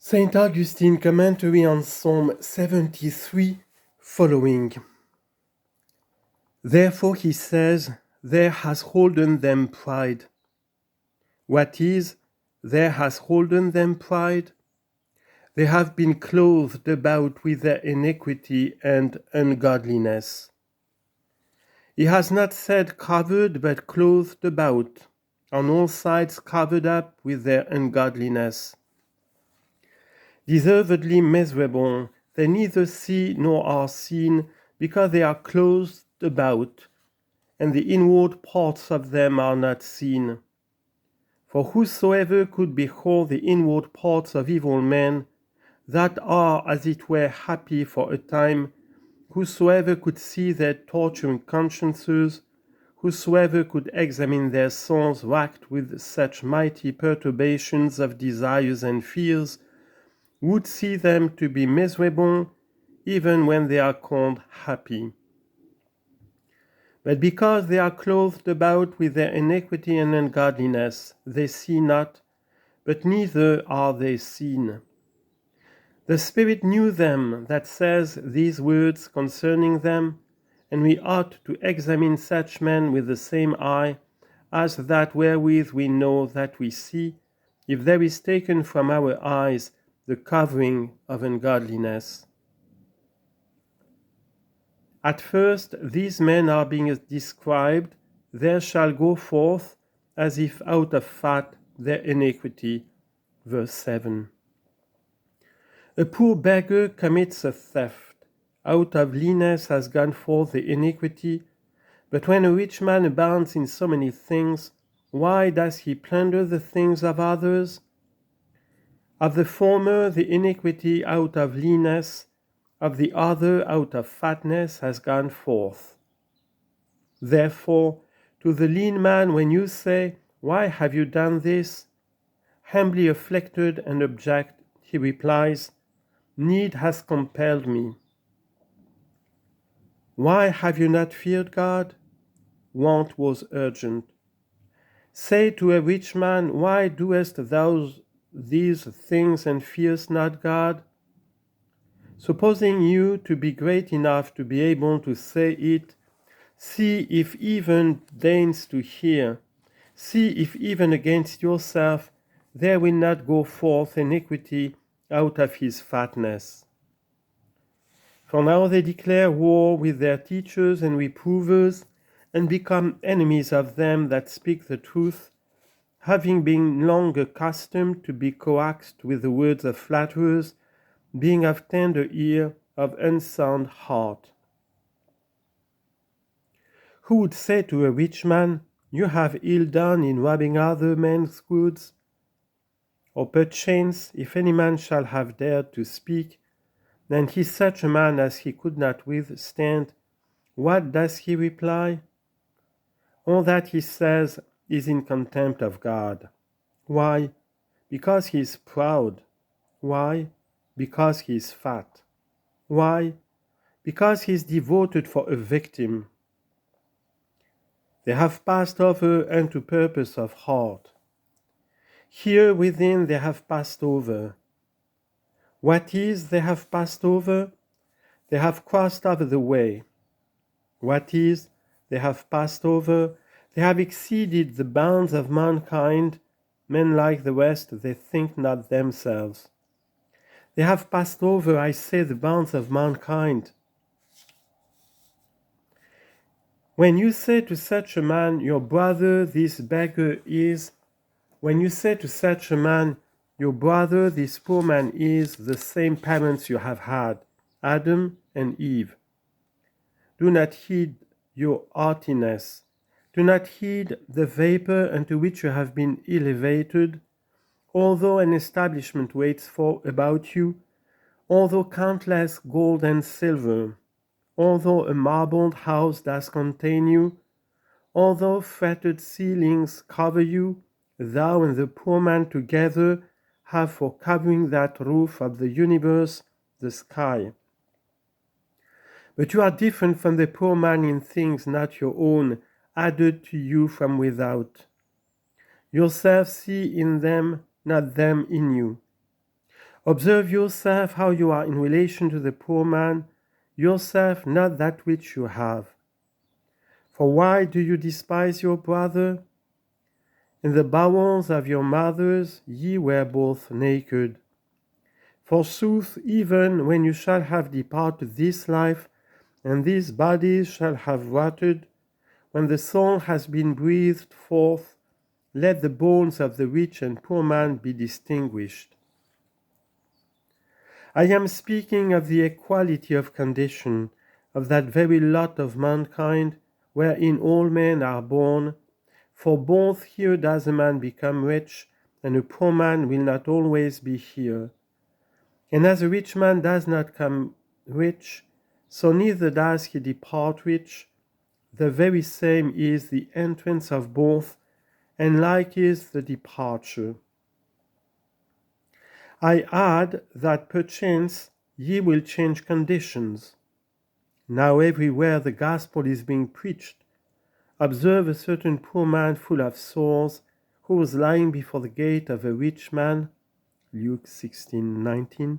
Saint Augustine commentary on Psalm 73 following. Therefore he says, there has holden them pride. What is, there has holden them pride? They have been clothed about with their iniquity and ungodliness. He has not said covered, but clothed about, on all sides covered up with their ungodliness. Deservedly miserable, they neither see nor are seen, because they are closed about, and the inward parts of them are not seen. For whosoever could behold the inward parts of evil men, that are as it were happy for a time, whosoever could see their torturing consciences, whosoever could examine their souls racked with such mighty perturbations of desires and fears, would see them to be miserable even when they are called happy. But because they are clothed about with their iniquity and ungodliness, they see not, but neither are they seen. The Spirit knew them that says these words concerning them, and we ought to examine such men with the same eye as that wherewith we know that we see, if there is taken from our eyes the covering of ungodliness. At first, these men are being described, there shall go forth, as if out of fat, their iniquity. Verse 7. A poor beggar commits a theft. Out of leanness has gone forth the iniquity. But when a rich man abounds in so many things, why does he plunder the things of others? Of the former the iniquity out of leanness, of the other out of fatness has gone forth. Therefore, to the lean man when you say, why have you done this? Humbly afflicted and abject, he replies, need has compelled me. Why have you not feared God? Want was urgent. Say to a rich man, why doest thou these things and fearest not God? Supposing you to be great enough to be able to say it, see if even deigns to hear, see if even against yourself there will not go forth iniquity out of his fatness. For now they declare war with their teachers and reprovers, and become enemies of them that speak the truth, having been long accustomed to be coaxed with the words of flatterers, being of tender ear, of unsound heart. Who would say to a rich man, you have ill done in robbing other men's goods? Or perchance, if any man shall have dared to speak, then he is such a man as he could not withstand, what does he reply? All that he says is in contempt of God. Why? Because he is proud. Why? Because he is fat. Why? Because he is devoted for a victim. They have passed over unto purpose of heart. Here within they have passed over. What is they have passed over? They have crossed over the way. What is they have passed over? They have exceeded the bounds of mankind. Men like the rest, they think not themselves. They have passed over, I say, the bounds of mankind. When you say to such a man, your brother, this beggar is, when you say to such a man, your brother, this poor man is, the same parents you have had, Adam and Eve. Do not heed your haughtiness. Do not heed the vapor unto which you have been elevated, although an establishment waits for about you, although countless gold and silver, although a marbled house does contain you, although fretted ceilings cover you, thou and the poor man together have for covering that roof of the universe the sky. But you are different from the poor man in things not your own, added to you from without. Yourself see in them, not them in you. Observe yourself how you are in relation to the poor man, yourself not that which you have. For why do you despise your brother? In the bowels of your mothers ye were both naked. Forsooth, even when you shall have departed this life, and these bodies shall have rotted, when the soul has been breathed forth, let the bones of the rich and poor man be distinguished. I am speaking of the equality of condition, of that very lot of mankind, wherein all men are born, for both here does a man become rich, and a poor man will not always be here. And as a rich man does not come rich, so neither does he depart rich. The very same is the entrance of both, and like is the departure. I add that perchance ye will change conditions. Now everywhere the gospel is being preached, observe a certain poor man full of sores, who was lying before the gate of a rich man, Luke 16:19,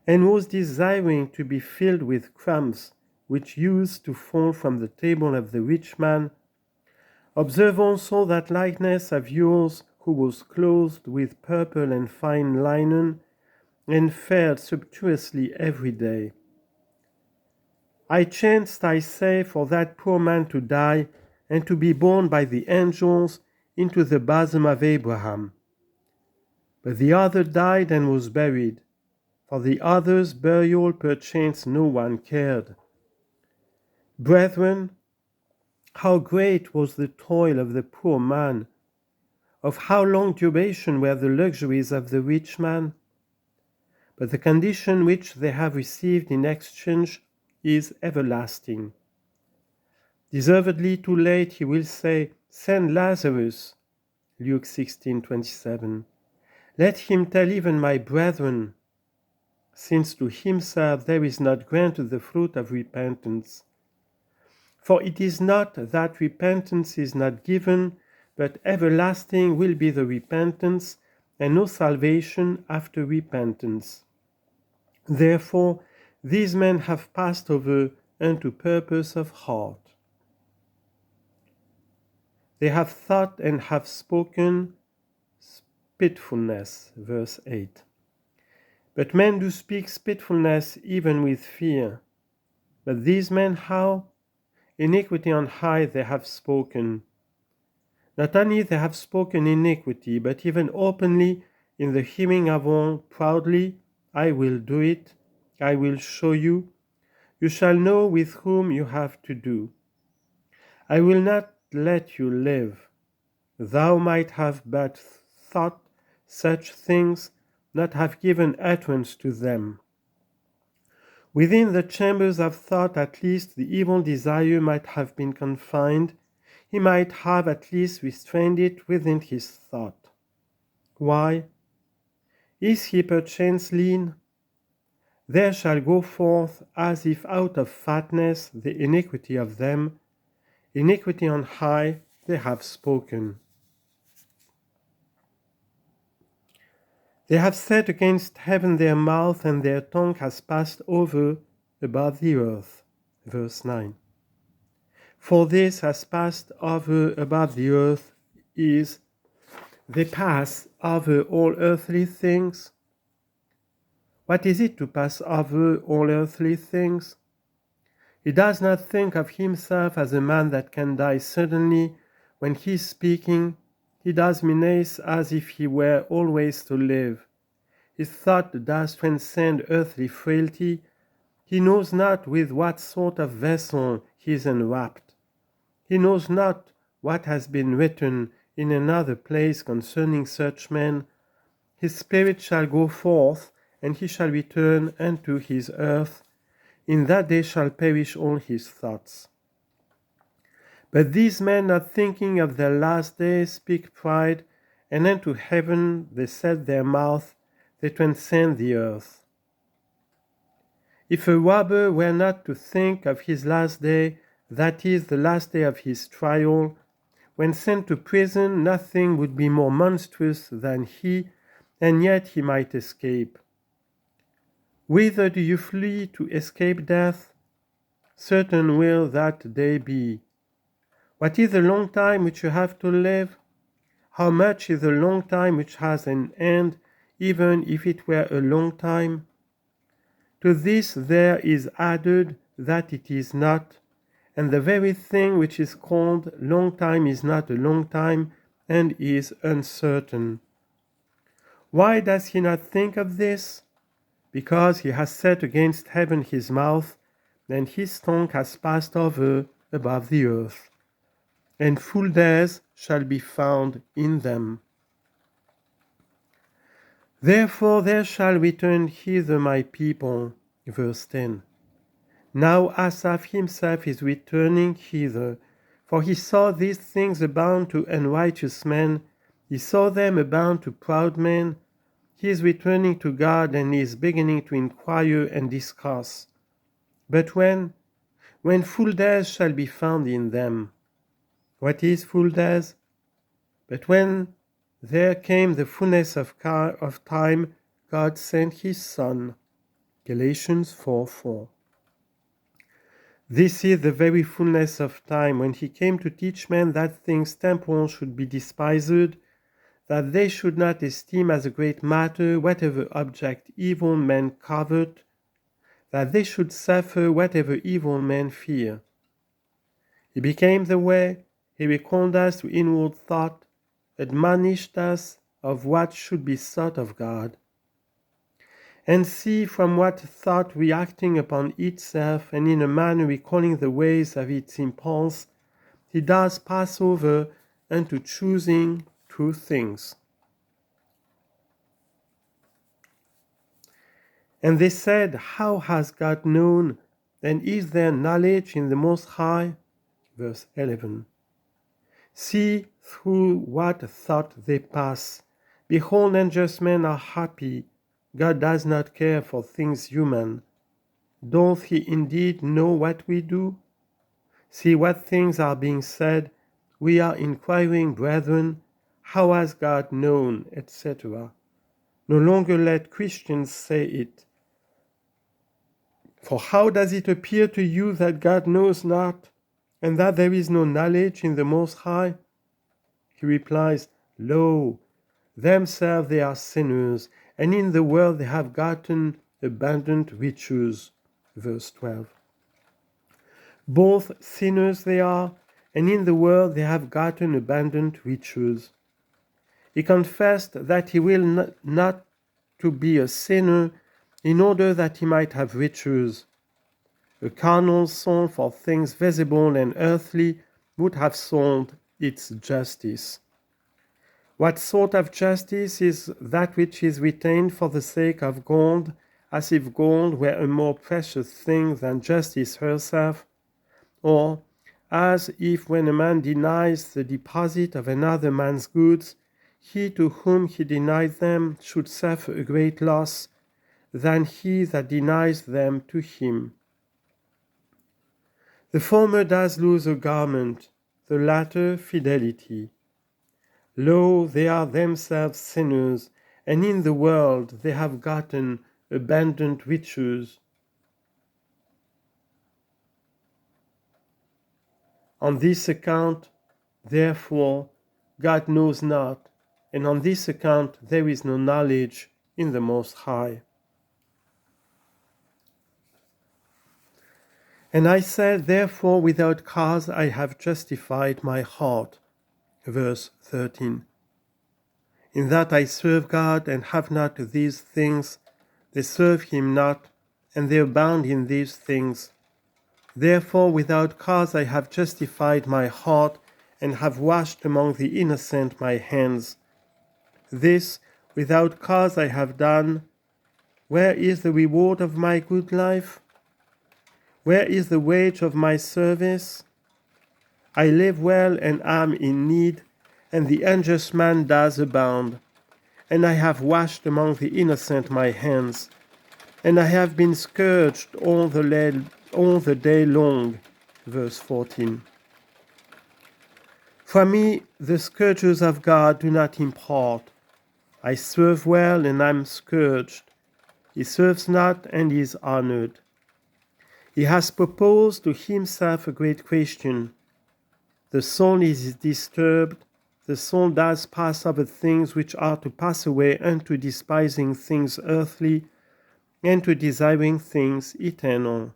and was desiring to be filled with crumbs, which used to fall from the table of the rich man. Observe also that likeness of yours, who was clothed with purple and fine linen, and fared sumptuously every day. I chanced, I say, for that poor man to die, and to be borne by the angels into the bosom of Abraham. But the other died and was buried. For the other's burial perchance no one cared. Brethren, how great was the toil of the poor man! Of how long duration were the luxuries of the rich man! But the condition which they have received in exchange is everlasting. Deservedly too late he will say, "Send Lazarus," Luke 16:27. "Let him tell even my brethren," since to himself there is not granted the fruit of repentance. For it is not that repentance is not given, but everlasting will be the repentance, and no salvation after repentance. Therefore these men have passed over unto purpose of heart. They have thought and have spoken spitefulness, verse 8. But men do speak spitefulness even with fear. But these men how? Iniquity on high they have spoken. Not only they have spoken iniquity, but even openly in the hearing of all, proudly, I will do it, I will show you, you shall know with whom you have to do. I will not let you live. Thou might have but thought such things, not have given utterance to them. Within the chambers of thought at least the evil desire might have been confined, he might have at least restrained it within his thought. Why? Is he perchance lean? There shall go forth as if out of fatness the iniquity of them, iniquity on high they have spoken. They have set against heaven their mouth, and their tongue has passed over above the earth. Verse 9. For this has passed over above the earth is, they pass over all earthly things. What is it to pass over all earthly things? He does not think of himself as a man that can die suddenly. When he is speaking, he does menace as if he were always to live. His thought does transcend earthly frailty. He knows not with what sort of vessel he is enwrapped. He knows not what has been written in another place concerning such men. His spirit shall go forth, and he shall return unto his earth. In that day shall perish all his thoughts. But these men, not thinking of their last day, speak pride, and unto heaven they set their mouth, they transcend the earth. If a robber were not to think of his last day, that is, the last day of his trial, when sent to prison, nothing would be more monstrous than he, and yet he might escape. Whither do you flee to escape death? Certain will that day be. What is the long time which you have to live? How much is the long time which has an end, even if it were a long time? To this there is added that it is not, and the very thing which is called long time is not a long time, and is uncertain. Why does he not think of this? Because he has set against heaven his mouth, and his tongue has passed over above the earth, and full days shall be found in them. Therefore there shall return hither my people. Verse 10. Now Asaph himself is returning hither, for he saw these things abound to unrighteous men, he saw them abound to proud men. He is returning to God and is beginning to inquire and discuss. But when full days shall be found in them. What is full days? But when there came the fullness of time, God sent his Son. Galatians 4:4. This is the very fullness of time, when he came to teach men that things temporal should be despised, that they should not esteem as a great matter whatever object evil men covet, that they should suffer whatever evil men fear. He became the way, he recalled us to inward thought, admonished us of what should be sought of God. And see from what thought reacting upon itself, and in a manner recalling the ways of its impulse, he does pass over unto choosing true things. And they said, how has God known? And is there knowledge in the Most High? Verse 11. See through what thought they pass. Behold, unjust men are happy. God does not care for things human. Doth he indeed know what we do? See what things are being said. We are inquiring, brethren, how has God known, etc. No longer let Christians say it. For how does it appear to you that God knows not, and that there is no knowledge in the Most High? He replies, Lo, themselves they are sinners, and in the world they have gotten abundant riches. Verse 12. Both sinners they are, and in the world they have gotten abundant riches. He confessed that he will not to be a sinner in order that he might have riches. A carnal soul for things visible and earthly would have sold its justice. What sort of justice is that which is retained for the sake of gold, as if gold were a more precious thing than justice herself? Or as if when a man denies the deposit of another man's goods, he to whom he denied them should suffer a great loss than he that denies them to him. The former does lose a garment, the latter fidelity. Lo, they are themselves sinners, and in the world they have gotten abundant riches. On this account, therefore, God knows not, and on this account there is no knowledge in the Most High. And I said, therefore, without cause I have justified my heart. Verse 13. In that I serve God and have not these things, they serve him not, and they abound in these things. Therefore without cause I have justified my heart, and have washed among the innocent my hands. This without cause I have done. Where is the reward of my good life? Where is the wage of my service? I live well and am in need, and the unjust man does abound. And I have washed among the innocent my hands, and I have been scourged all the day long. Verse 14. For me, the scourges of God do not import. I serve well and am scourged. he serves not and is honored. He has proposed to himself a great question. The soul is disturbed, the soul does pass over things which are to pass away unto despising things earthly, and to desiring things eternal.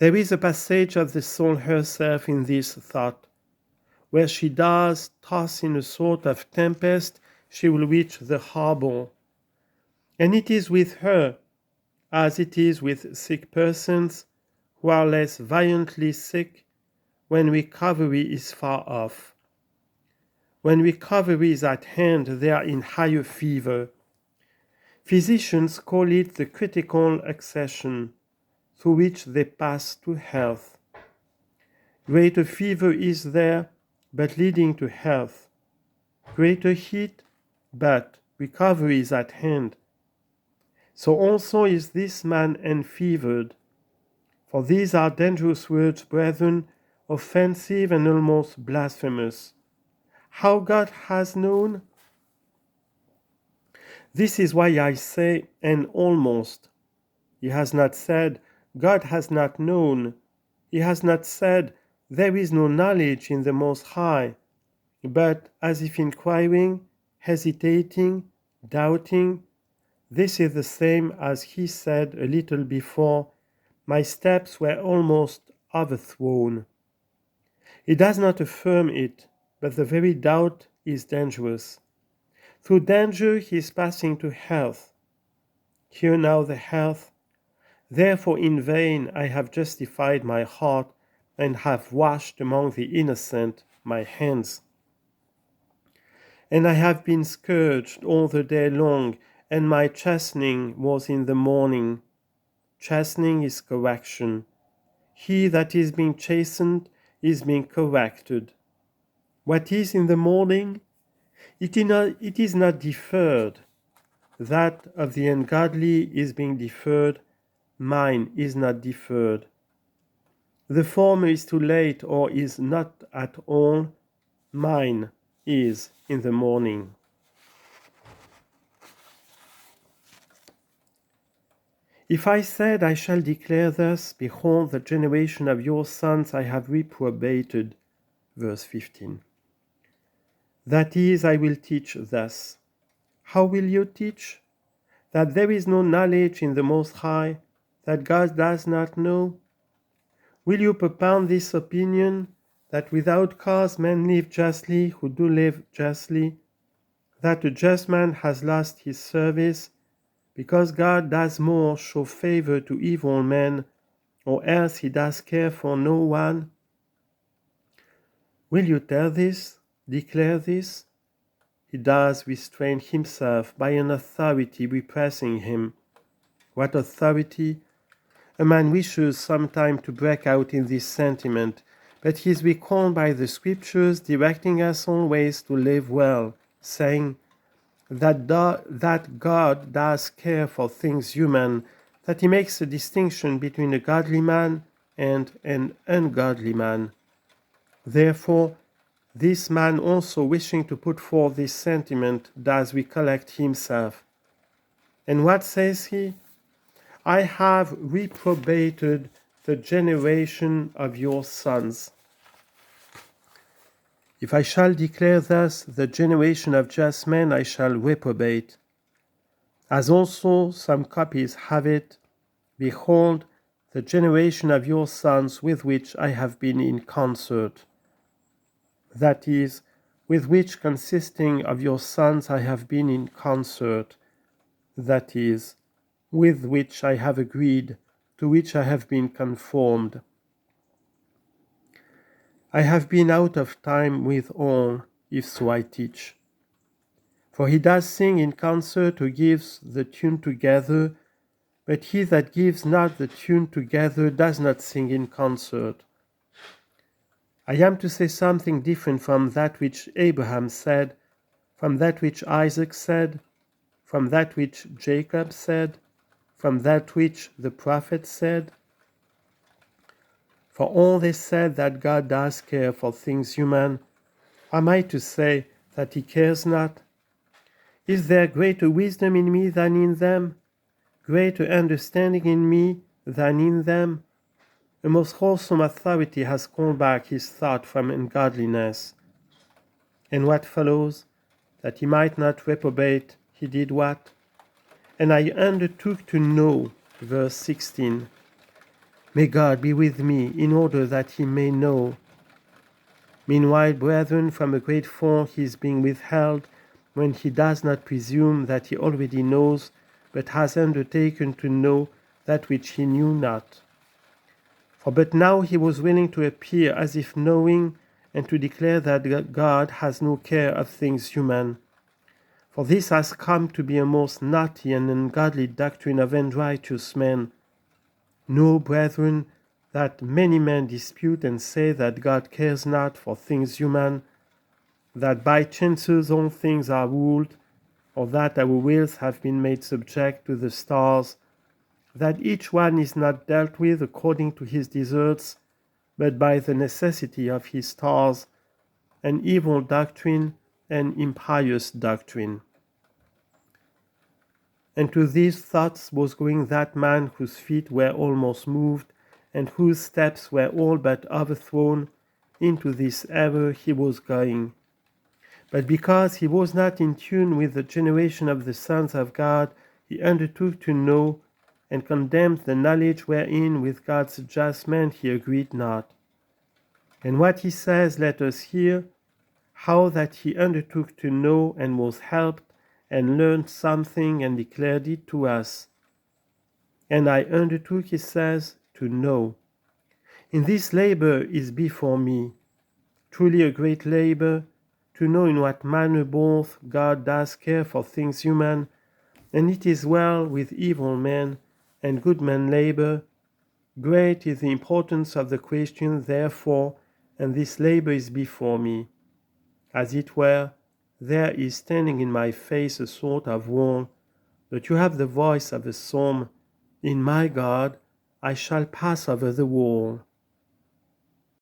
There is a passage of the soul herself in this thought, where she does toss in a sort of tempest, she will reach the harbor. And it is with her, as it is with sick persons who are less violently sick, when recovery is far off. When recovery is at hand, they are in higher fever. Physicians call it the critical accession, through which they pass to health. Greater fever is there, but leading to health. Greater heat, but recovery is at hand. So also is this man enfevered. For these are dangerous words, brethren, offensive and almost blasphemous. How God has known? This is why I say, and almost. He has not said, God has not known. He has not said, there is no knowledge in the Most High, but as if inquiring, hesitating, doubting. This is the same as he said a little before, my steps were almost overthrown. He does not affirm it, but the very doubt is dangerous. Through danger he is passing to health. Here now the health. Therefore in vain I have justified my heart, and have washed among the innocent my hands. And I have been scourged all the day long, and my chastening was in the morning. Chastening is correction. He that is being chastened is being corrected. What is in the morning? It is not deferred. That of the ungodly is being deferred. Mine is not deferred. The former is too late or is not at all. Mine is in the morning. If I said, I shall declare thus, behold, the generation of your sons I have reprobated. Verse 15. That is, I will teach thus. How will you teach? That there is no knowledge in the Most High, that God does not know? Will you propound this opinion, that without cause men live justly who do live justly, that a just man has lost his service, because God does more show favor to evil men, or else he does care for no one? Will you tell this, declare this? He does restrain himself by an authority repressing him. What authority? A man wishes sometime to break out in this sentiment, but he is recalled by the Scriptures directing us always to live well, saying that God does care for things human, that he makes a distinction between a godly man and an ungodly man. Therefore, this man also wishing to put forth this sentiment does recollect himself. And what says he? I have reprobated the generation of your sons. If I shall declare thus, the generation of just men I shall reprobate. As also some copies have it, behold, the generation of your sons with which I have been in concert. That is, with which consisting of your sons I have been in concert. That is, with which I have agreed, to which I have been conformed. I have been out of time with all, if so I teach. For he does sing in concert who gives the tune together, but he that gives not the tune together does not sing in concert. I am to say something different from that which Abraham said, from that which Isaac said, from that which Jacob said, from that which the prophets said. For all they said that God does care for things human, am I to say that he cares not? Is there greater wisdom in me than in them? greater understanding in me than in them. A most wholesome authority has called back his thought from ungodliness. And what follows? That he might not reprobate, he did what? And I undertook to know, verse 16. May God be with me in order that he may know. Meanwhile, brethren, from a great fall he is being withheld, when he does not presume that he already knows, but has undertaken to know that which he knew not. For but now he was willing to appear as if knowing, and to declare that God has no care of things human. For this has come to be a most naughty and ungodly doctrine of unrighteous men. Know, brethren, that many men dispute and say that God cares not for things human, that by chances all things are ruled, or that our wills have been made subject to the stars, that each one is not dealt with according to his deserts, but by the necessity of his stars, an evil doctrine and impious doctrine. And to these thoughts was going that man whose feet were almost moved, and whose steps were all but overthrown. Into this error he was going. But because he was not in tune with the generation of the sons of God, he undertook to know, and condemned the knowledge wherein with God's judgment he agreed not. And what he says, let us hear, how that he undertook to know, and was helped, and learned something, and declared it to us. And I undertook, he says, to know. In this labor is before me, truly a great labor, to know in what manner both God does care for things human, and it is well with evil men, and good men labor. Great is the importance of the question, therefore, and this labor is before me. As it were, there is standing in my face a sort of wall, but you have the voice of a psalm, in my God I shall pass over the wall.